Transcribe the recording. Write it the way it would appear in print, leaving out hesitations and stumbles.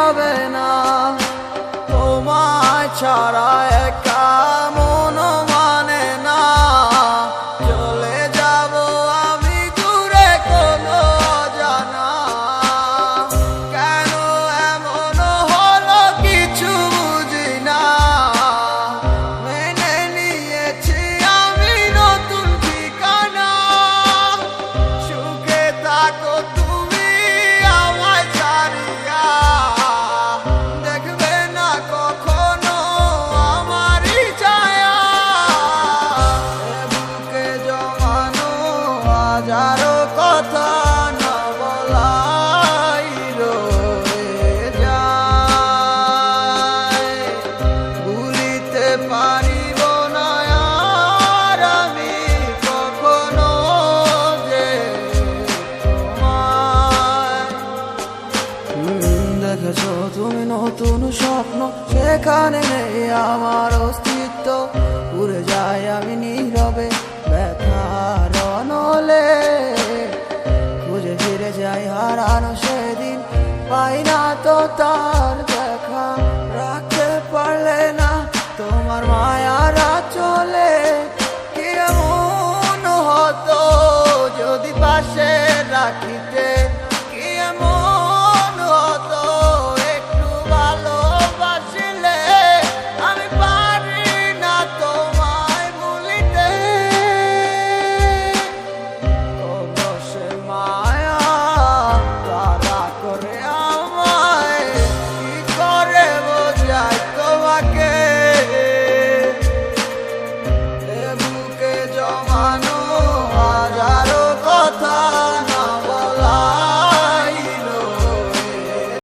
যাবে না। তোমায় ছাড়া একা মন মানে না, চলে যাব আমি দূরে কোনো অজানা। কেন এমন হলো কিছু বুঝি না, মেনে নিয়েছি আমি নতুন ঠিকানা। সুখে থাকো তুমি আমায় ছাড়িয়া, দেখবে না কখনো আমারই ছায়া। এ বুকে জমানো হাজারো কথা না বলাই রয়ে যায়, ভুলিতে পারিব না আর আমি কখনো যে তোমায়। দেখেছো তুমি নতুন স্বপ্ন, সেখানে নেই আমার অস্তিত্ব। উড়ে যাই আমি নীরবে ব্যথার অনলে, খুঁজে ফিরে যাই হারানো সেদিন, পাই না তো তার দেখা। রাখতে পারলে না তোমার মায়ার আঁচলে, কি এমন হতো যদি পাশে রাখিতে, কি এমন হতো একটু ভালোবাসিলে। আমি পারি না তোমায় ভুলিতে, কত সে মায়া তারা করে আমায়, কি করে বোঝাই তোমাকে। এ বুকে জমানো